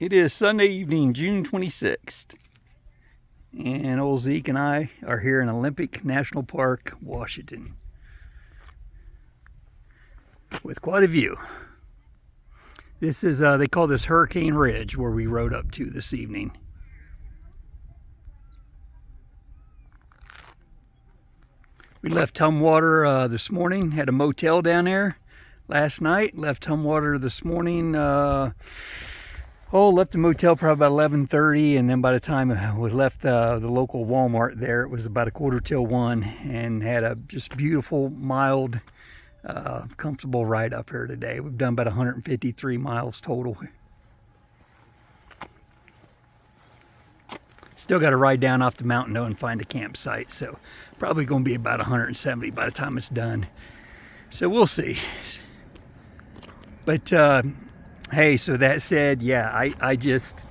It is Sunday evening, June 26th, and old Zeke and I are here in Olympic National Park, Washington, with quite a view. This is, they call this Hurricane Ridge, where we rode up to this evening. We left Tumwater this morning, had a motel down there last night, left Tumwater this morning, left the motel probably about 11:30, and then by the time we left the local Walmart there, it was about 1:45, and had a just beautiful, mild, comfortable ride up here today. We've done about 153 miles total. Still got to ride down off the mountain though and find a campsite, so probably going to be about 170 by the time it's done. So we'll see. But hey, so that said, yeah, I just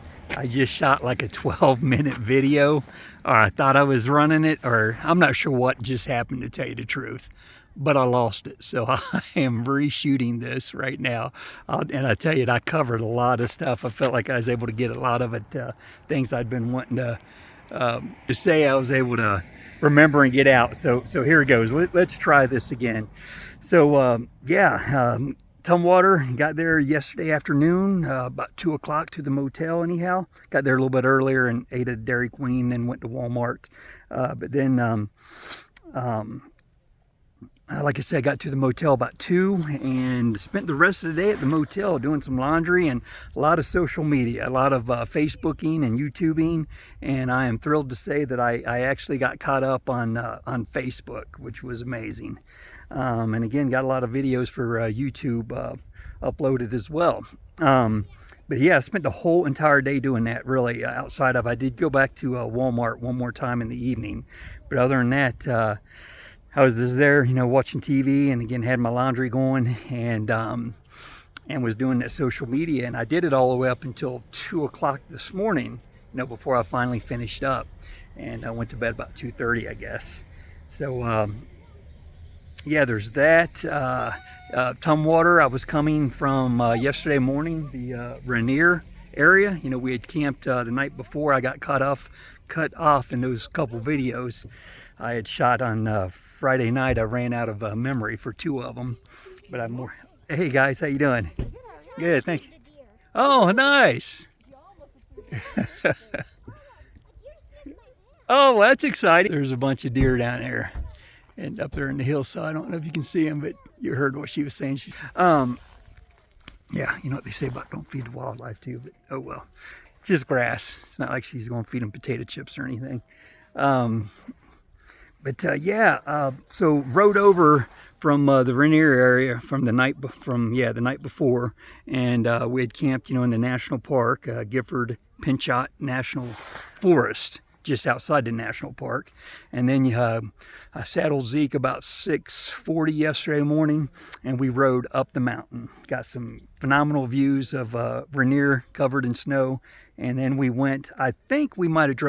shot like a 12-minute video, or I thought I was running it, or I'm not sure what just happened, to tell you the truth, but I lost it. So I am reshooting this right now, and I tell you, I covered a lot of stuff. I felt like I was able to get a lot of it, things I'd been wanting to say. I was able to remember and get out. So here it goes. Let's try this again. So Tumwater, got there yesterday afternoon, about 2 o'clock to the motel anyhow. Got there a little bit earlier and ate at Dairy Queen, then went to Walmart. But then, like I said, got to the motel about 2 and spent the rest of the day at the motel doing some laundry and a lot of social media, a lot of Facebooking and YouTubing. And I am thrilled to say that I actually got caught up on Facebook, which was amazing. And again, got a lot of videos for YouTube uploaded as well. But yeah, I spent the whole entire day doing that, really, outside of, I did go back to Walmart one more time in the evening. But other than that, I was just there, watching TV, and again, had my laundry going, and was doing that social media. And I did it all the way up until 2 o'clock this morning, before I finally finished up. And I went to bed about 2:30, I guess. So, yeah, there's that. Tumwater, I was coming from yesterday morning, the Rainier area. We had camped the night before. I got cut off in those couple videos I had shot on Friday night. I ran out of memory for 2 of them, but I'm more. Hey guys, how you doing? Good, thank you. Oh, nice. Oh, well, that's exciting. There's a bunch of deer down there and up there in the hillside. I don't know if you can see them, but you heard what she was saying. Yeah, you know what they say about don't feed the wildlife too, but oh well. It's just grass. It's not like she's going to feed them potato chips or anything. So rode over from the Rainier area from the night before, and we had camped, in the national park, Gifford Pinchot National Forest, just outside the national park. And then I saddled Zeke about 6:40 yesterday morning, and we rode up the mountain. Got some phenomenal views of Rainier covered in snow. And then we went, I think we might have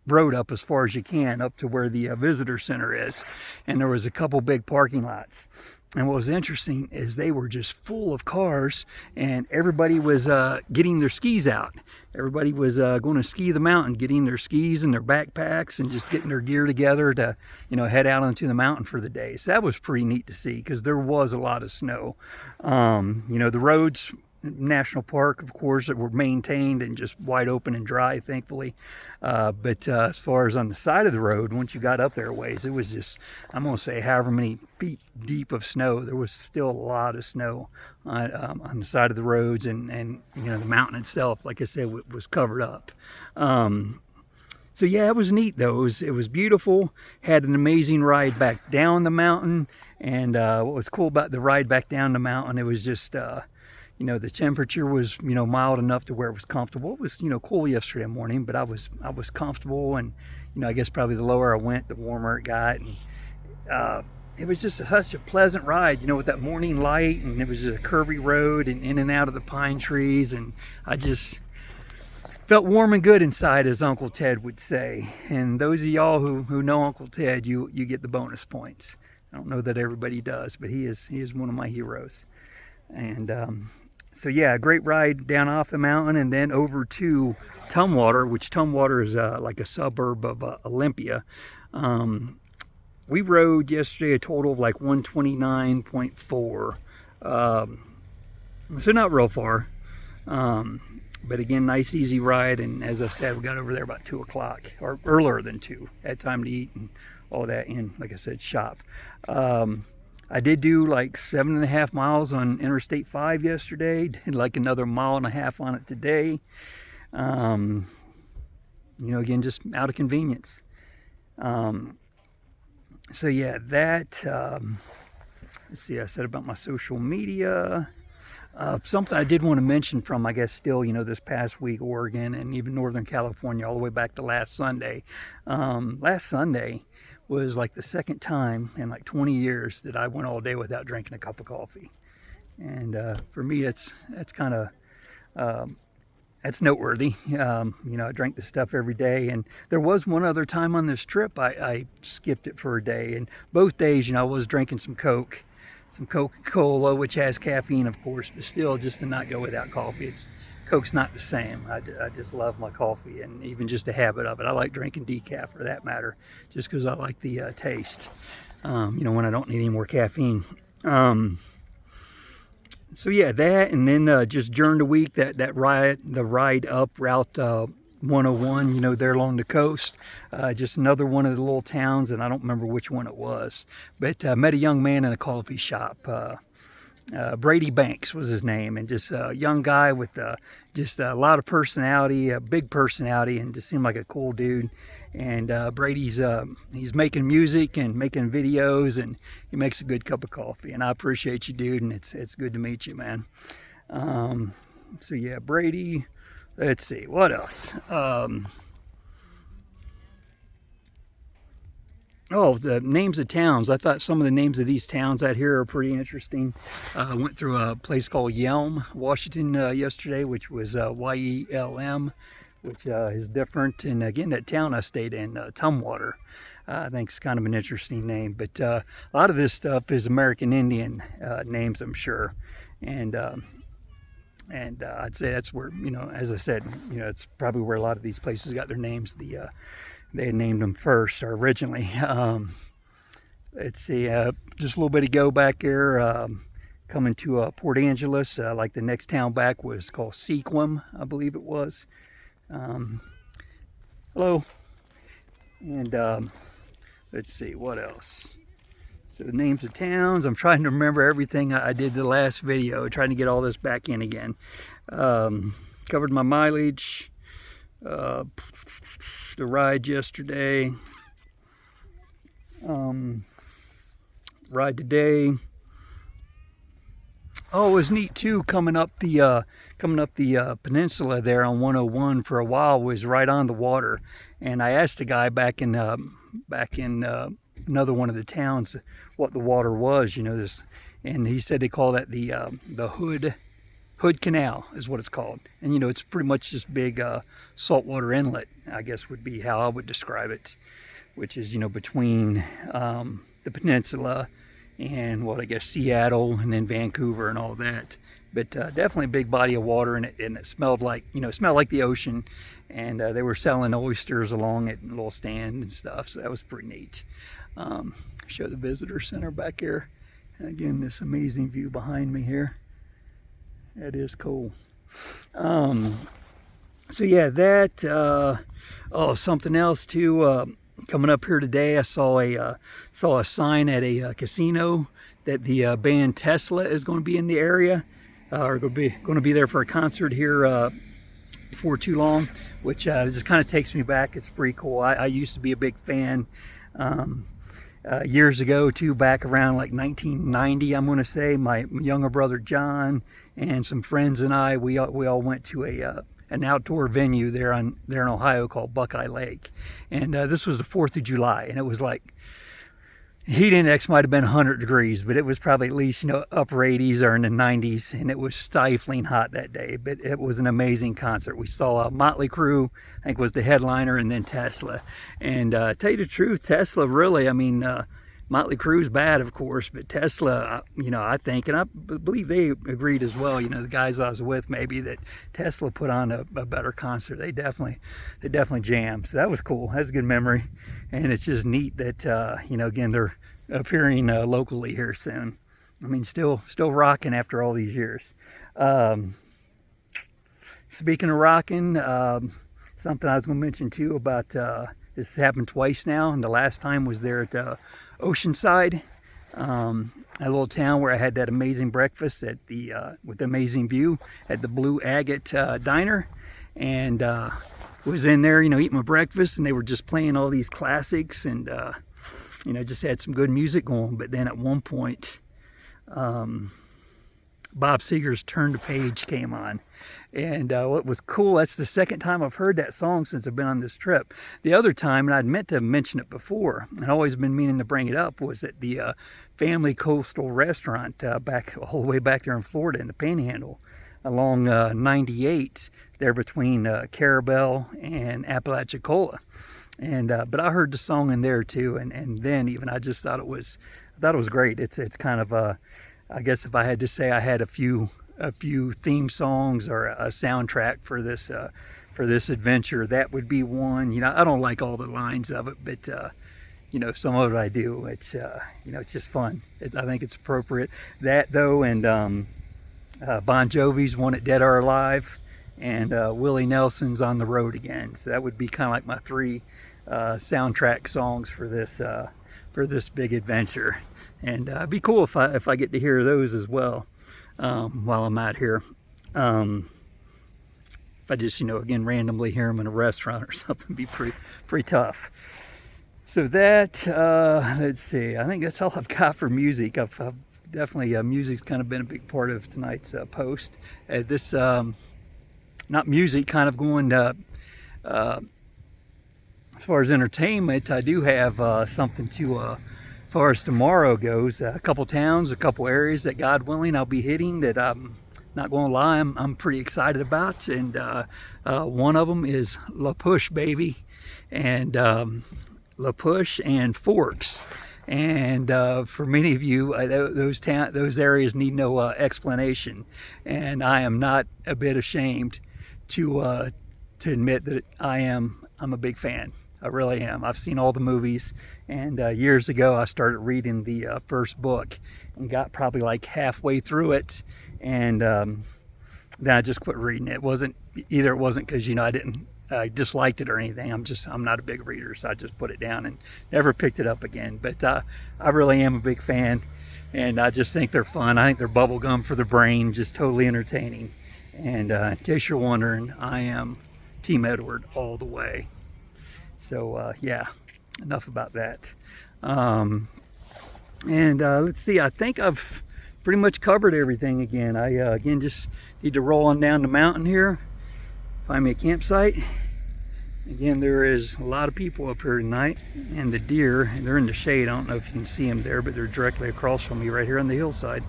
rode up as far as you can, up to where the visitor center is. And there was a couple big parking lots. And what was interesting is they were just full of cars, and everybody was getting their skis out. Everybody was going to ski the mountain, getting their skis and their backpacks and just getting their gear together to, head out onto the mountain for the day. So that was pretty neat to see, because there was a lot of snow. The roads, national park, of course, that were maintained and just wide open and dry, thankfully. But as far as on the side of the road, once you got up there a ways, it was just, I'm going to say however many feet deep of snow. There was still a lot of snow on the side of the roads, and the mountain itself, like I said, was covered up. So yeah, it was neat though. It was beautiful. Had an amazing ride back down the mountain, and what was cool about the ride back down the mountain, it was just the temperature was, mild enough to where it was comfortable. It was, cool yesterday morning, but I was comfortable, and, I guess probably the lower I went, the warmer it got. And it was just such a pleasant ride, with that morning light, and it was just a curvy road and in and out of the pine trees. And I just felt warm and good inside, as Uncle Ted would say. And those of y'all who know Uncle Ted, you get the bonus points. I don't know that everybody does, but he is one of my heroes. And So yeah, a great ride down off the mountain and then over to Tumwater, which Tumwater is like a suburb of Olympia. We rode yesterday a total of like 129.4. So not real far. But again, nice easy ride, and as I said, we got over there about 2 o'clock, or earlier than 2. Had time to eat and all that, and like I said, shop. I did do like 7.5 miles on Interstate 5 yesterday, did like another 1.5 miles on it today. You know, again, just out of convenience. So yeah, that, let's see, I said about my social media. Something I did want to mention from, I guess, still, you know, this past week, Oregon and even Northern California, all the way back to last Sunday. Last Sunday was like the second time in like 20 years that I went all day without drinking a cup of coffee. And for me, that's kind of, that's noteworthy. You know, I drank this stuff every day. And there was one other time on this trip I skipped it for a day. And both days, you know, I was drinking some Coke. Some Coca-Cola, which has caffeine, of course, but still, just to not go without coffee. Coke's not the same. I just love my coffee, and even just the habit of it. I like drinking decaf, for that matter, just because I like the taste. You know, when I don't need any more caffeine. So yeah, that, and then just during the week, the ride up Route 101, you know, there along the coast, just another one of the little towns, and I don't remember which one it was, but met a young man in a coffee shop. Brady Banks was his name, and just a young guy with just a lot of personality, a big personality, and just seemed like a cool dude. And Brady's he's making music and making videos, and he makes a good cup of coffee, and I appreciate you, dude, and it's good to meet you, man. So yeah, Brady. Let's see, what else? Oh, the names of towns. I thought some of the names of these towns out here are pretty interesting. I went through a place called Yelm, Washington yesterday, which was Y-E-L-M, which is different. And again, that town I stayed in, Tumwater, I think it's kind of an interesting name. But a lot of this stuff is American Indian names, I'm sure. And I'd say that's where, you know, as I said, you know, it's probably where a lot of these places got their names. They had named them first, or originally. Let's see, just a little bit to go back there, coming to Port Angeles. Like the next town back was called Sequim, I believe it was. Hello. And let's see, what else? So the names of towns, I'm trying to remember everything I did the last video, trying to get all this back in again. Covered my mileage, the ride yesterday, ride today. Oh, it was neat too, coming up the peninsula there on 101 for a while, was right on the water. And I asked a guy back in another one of the towns what the water was, you know, this, and he said they call that the Hood Canal is what it's called. And you know, it's pretty much this big saltwater inlet, I guess would be how I would describe it, which is, you know, between the peninsula and what I guess Seattle and then Vancouver and all that. But definitely a big body of water in it, and it smelled like, you know, it smelled like the ocean. And they were selling oysters along it, a little stand and stuff, so that was pretty neat. Show the visitor center back here. And again, this amazing view behind me here. That is cool. So yeah, that, oh, something else too, coming up here today, I saw a sign at a casino that the band Tesla is going to be in the area, or going to be there for a concert here before too long, which just kind of takes me back. It's pretty cool. I used to be a big fan years ago too, back around like 1990, I'm going to say. My younger brother John and some friends and I, we all went to an outdoor venue there in Ohio called Buckeye Lake, and this was the 4th of July, and it was like, heat index might have been 100 degrees, but it was probably at least, you know, upper 80s or in the 90s, and it was stifling hot that day. But it was an amazing concert. We saw Motley Crue, I think was the headliner, and then Tesla. And tell you the truth, Tesla really, I mean, Motley Crue's bad, of course, but Tesla, I think, and I believe they agreed as well, the guys I was with, maybe, that Tesla put on a better concert. They definitely jammed. So that was cool. That's a good memory. And it's just neat that, again, they're appearing locally here soon. I mean, still rocking after all these years. Speaking of rocking, something I was going to mention too about this has happened twice now, and the last time was there at Oceanside, a little town where I had that amazing breakfast at the with the amazing view at the Blue Agate Diner, and was in there, eating my breakfast, and they were just playing all these classics, and just had some good music going. But then at one point, Bob Seger's "Turn the Page" came on. And what was cool, that's the second time I've heard that song since I've been on this trip. The other time, and I'd meant to mention it before, and I'd always been meaning to bring it up, was at the Family Coastal Restaurant all the way back there in Florida in the Panhandle along 98 there between Carabel and Apalachicola. And but I heard the song in there too, and then even I just thought it was great. It's kind of I guess if I had to say I had a few theme songs or a soundtrack for this adventure, that would be one. I don't like all the lines of it, but some of it I do. It's it's just fun. I think it's appropriate. That though, and Bon Jovi's "Want It Dead or Alive," and Willie Nelson's "On the Road Again." So that would be kind of like my three soundtrack songs for this big adventure. And it'd be cool if I get to hear those as well. While I'm out here. If I just, again, randomly hear them in a restaurant or something, it'd be pretty tough. So that, let's see, I think that's all I've got for music. I've definitely, music's kind of been a big part of tonight's post. This, not music, kind of going as far as entertainment, I do have something to as far as tomorrow goes, a couple towns, a couple areas that God willing I'll be hitting that I'm not going to lie, I'm pretty excited about. And one of them is La Push, baby, and La Push and Forks. And for many of you, those areas need no explanation. And I am not a bit ashamed to admit that I'm a big fan. I really am. I've seen all the movies, and years ago I started reading the first book and got probably like halfway through it, and then I just quit reading it. It wasn't because I disliked it or anything. I'm not a big reader, so I just put it down and never picked it up again. But I really am a big fan, and I just think they're fun. I think they're bubble gum for the brain, just totally entertaining. And in case you're wondering, I am Team Edward all the way. So yeah, enough about that. Let's see, I think I've pretty much covered everything again. I again just need to roll on down the mountain here, find me a campsite. Again, there is a lot of people up here tonight, and the deer, they're in the shade. I don't know if you can see them there, but they're directly across from me right here on the hillside,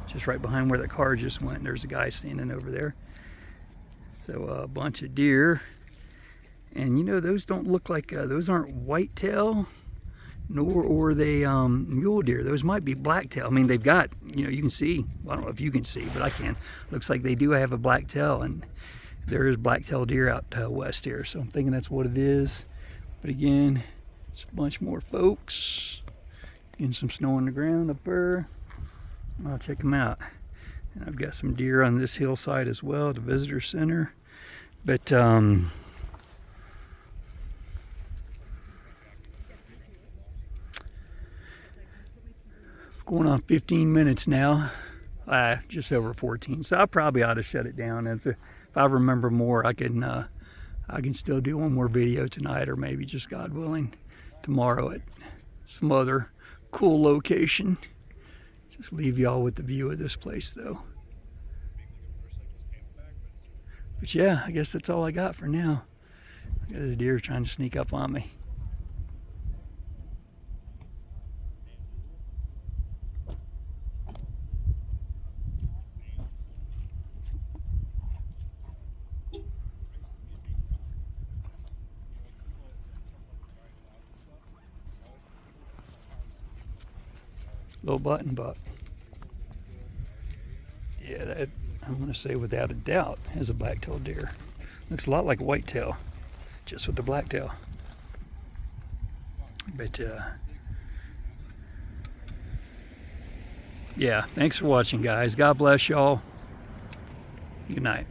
just right behind where the car just went. There's a guy standing over there. So a bunch of deer. And those don't look like, those aren't whitetail, nor are they mule deer. Those might be blacktail. I mean, they've got, you can see, well, I don't know if you can see, but I can. Looks like they do have a blacktail, and there is blacktail deer out west here. So I'm thinking that's what it is. But again, it's a bunch more folks. Getting some snow on the ground up there. I'll check them out. And I've got some deer on this hillside as well, the visitor center. But, going on 15 minutes now, just over 14. So I probably ought to shut it down. And if I remember more, I can still do one more video tonight, or maybe just God willing tomorrow at some other cool location. Just leave y'all with the view of this place though. But yeah, I guess that's all I got for now. I got this deer trying to sneak up on me. Little button buck. Yeah, that, I'm going to say without a doubt is a black-tailed deer. Looks a lot like a whitetail, just with the blacktail. But yeah, thanks for watching, guys. God bless y'all. Good night.